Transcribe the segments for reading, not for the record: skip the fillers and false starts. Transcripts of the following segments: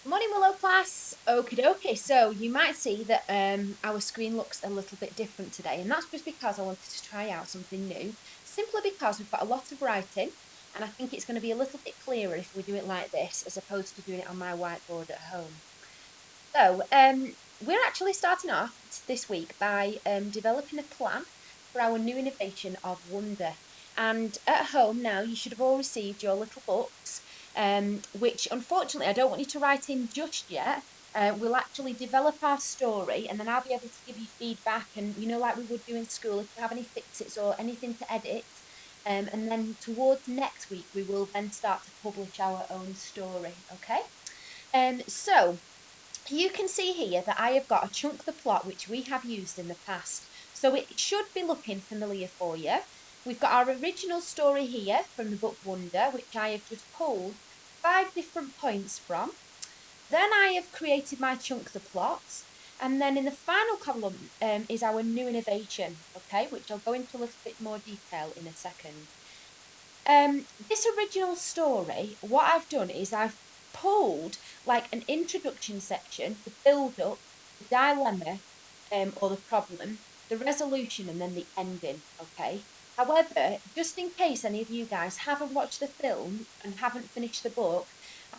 Morning, Willow class. Okie dokie. So you might see that our screen looks a little bit different today, and that's just because I wanted to try out something new. Simply because we've got a lot of writing, and I think it's going to be a little bit clearer if we do it like this, as opposed to doing it on my whiteboard at home. So we're actually starting off this week by developing a plan for our new innovation of wonder. And at home now, you should have all received your little books, which unfortunately I don't want you to write in just yet. We'll actually develop our story, and then I'll be able to give you feedback. And like we would do in school, if you have any fixes or anything to edit. And then towards next week, we will then start to publish our own story. Okay. So you can see here that I have got a chunk the plot which we have used in the past. So it should be looking familiar for you. We've got our original story here from the book Wonder, which I have just pulled 5 different points from. Then I have created my chunk the plot. And then in the final column is our new innovation, okay, which I'll go into a little bit more detail in a second. This original story, what I've done is I've pulled like an introduction section, the build up, the dilemma, or the problem, the resolution, and then the ending. Okay. However, just in case any of you guys haven't watched the film and haven't finished the book,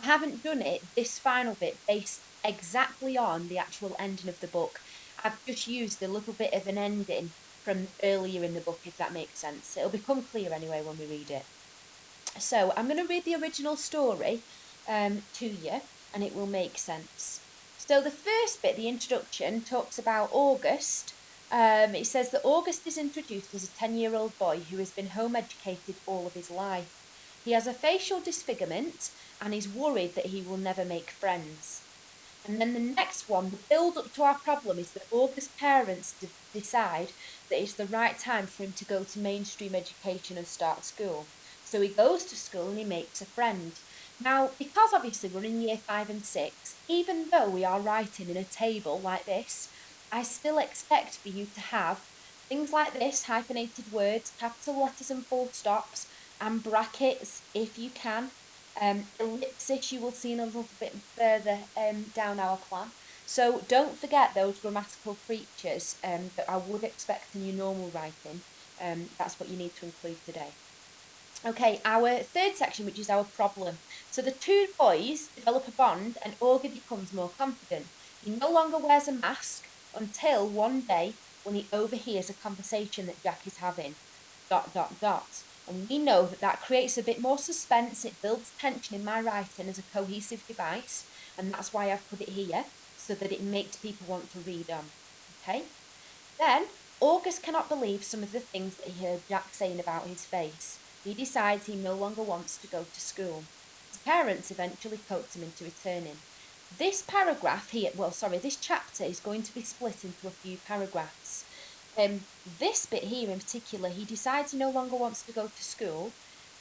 I haven't done it this final bit based exactly on the actual ending of the book. I've just used a little bit of an ending from earlier in the book, if that makes sense. It'll become clear anyway when we read it. So I'm going to read the original story to you and it will make sense. So the first bit, the introduction, talks about August. It says that August is introduced as a 10-year-old boy who has been home educated all of his life. He has a facial disfigurement and is worried that he will never make friends. And then the next one, the build up to our problem, is that August's parents decide that it's the right time for him to go to mainstream education and start school. So he goes to school and he makes a friend. Now, because obviously we're in year 5 and 6, even though we are writing in a table like this, I still expect for you to have things like this, hyphenated words, capital letters and full stops, and brackets if you can. Ellipsis you will see in a little bit further down our plan. So don't forget those grammatical features that I would expect in your normal writing. That's what you need to include today. Okay, our third section, which is our problem. So the two boys develop a bond and Augie becomes more confident. He no longer wears a mask until one day when he overhears a conversation that Jack is having. Dot, dot, dot. And we know that that creates a bit more suspense. It builds tension in my writing as a cohesive device. And that's why I've put it here, so that it makes people want to read on. Okay? Then, August cannot believe some of the things that he heard Jack saying about his face. He decides he no longer wants to go to school. His parents eventually coax him into returning. This paragraph here, well, sorry, this chapter is going to be split into a few paragraphs. This bit here in particular, he decides he no longer wants to go to school.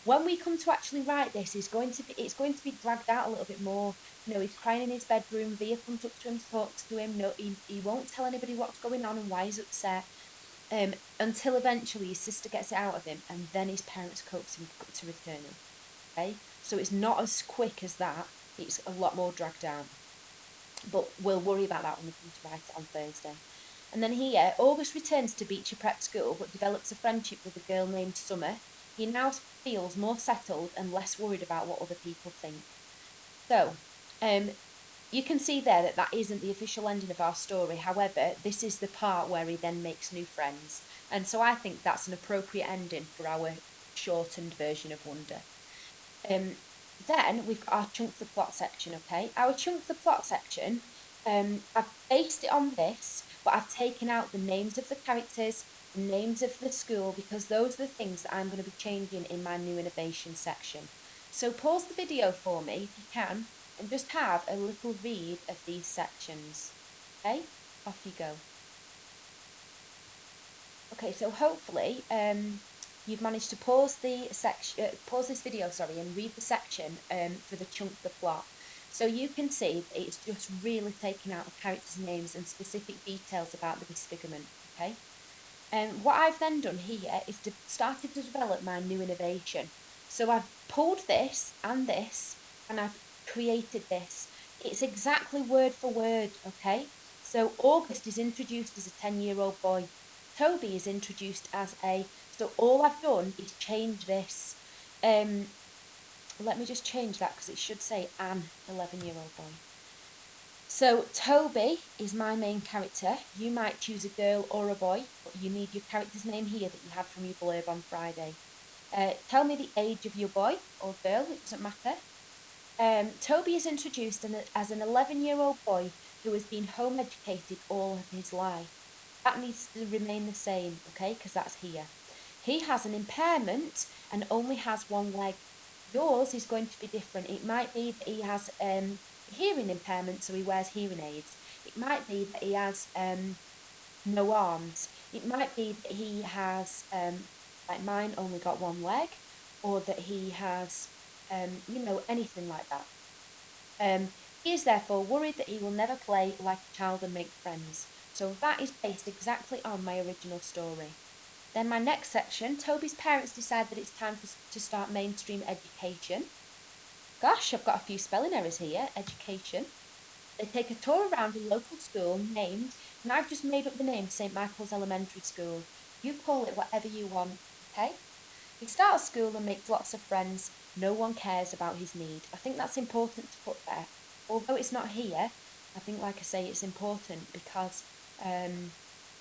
When we come to actually write this, it's going to be dragged out a little bit more. He's crying in his bedroom. Via comes up to him, talks to him. No, he won't tell anybody what's going on and why he's upset. Until eventually his sister gets it out of him, and then his parents coax him to return him. Okay, so it's not as quick as that. It's a lot more dragged out. But we'll worry about that when we come to write it on Thursday. And then here, August returns to Beecher Prep School but develops a friendship with a girl named Summer. He now feels more settled and less worried about what other people think. So, you can see there that that isn't the official ending of our story. However, this is the part where he then makes new friends. And so I think that's an appropriate ending for our shortened version of Wonder. Then we've got our chunk the plot section, okay? Our chunk the plot section, I've based it on this, but I've taken out the names of the characters, the names of the school, because those are the things that I'm going to be changing in my new innovation section. So pause the video for me if you can, and just have a little read of these sections. Okay, off you go. Okay, so hopefully you've managed to pause the section, pause this video, sorry, and read the section for the chunk the plot. So you can see that it's just really taking out the characters' names and specific details about the disfigurement. Okay. And what I've then done here is started to develop my new innovation. So I've pulled this, and I've created this. It's exactly word for word, okay? So August is introduced as a 10-year-old boy. Toby is introduced as a, so all I've done is change this. Um, Let me just change that because it should say an 11-year-old boy. So Toby is my main character. You might choose a girl or a boy, but you need your character's name here that you had from your blurb on Friday. Tell me the age of your boy or girl, it doesn't matter. Toby is introduced as an 11-year-old boy who has been home educated all of his life. That needs to remain the same, okay? Because that's here. He has an impairment and only has one leg. Yours is going to be different. It might be that he has hearing impairment, so he wears hearing aids. It might be that he has no arms. It might be that he has, like mine, only got one leg, or that he has, anything like that. He is therefore worried that he will never play like a child and make friends. So that is based exactly on my original story. Then my next section, Toby's parents decide that it's time to start mainstream education. Gosh, I've got a few spelling errors here. Education. They take a tour around a local school named, and I've just made up the name, St. Michael's Elementary School. You call it whatever you want, okay? He starts school and makes lots of friends. No one cares about his need. I think that's important to put there. Although it's not here, I think, like I say, it's important because um,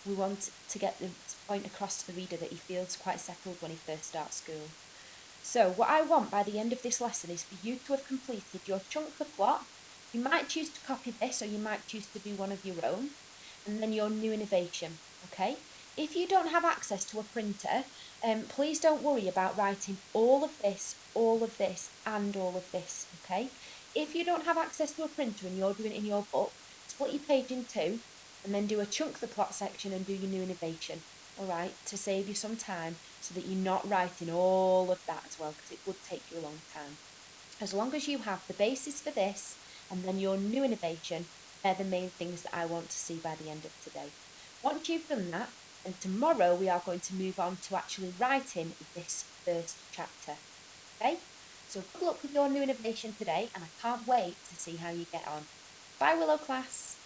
we want to get the point across to the reader that he feels quite settled when he first starts school. So, what I want by the end of this lesson is for you to have completed your chunk the plot. You might choose to copy this or you might choose to do one of your own, and then your new innovation. Okay? If you don't have access to a printer, please don't worry about writing all of this, and all of this. Okay? If you don't have access to a printer and you're doing it in your book, split your page in two and then do a chunk the plot section and do your new innovation. All right, to save you some time so that you're not writing all of that as well, because it would take you a long time. As long as you have the basis for this and then your new innovation, they're the main things that I want to see by the end of today. Once you've done that, then tomorrow we are going to move on to actually writing this first chapter. Okay? So good luck with your new innovation today, and I can't wait to see how you get on. Bye, Willow class.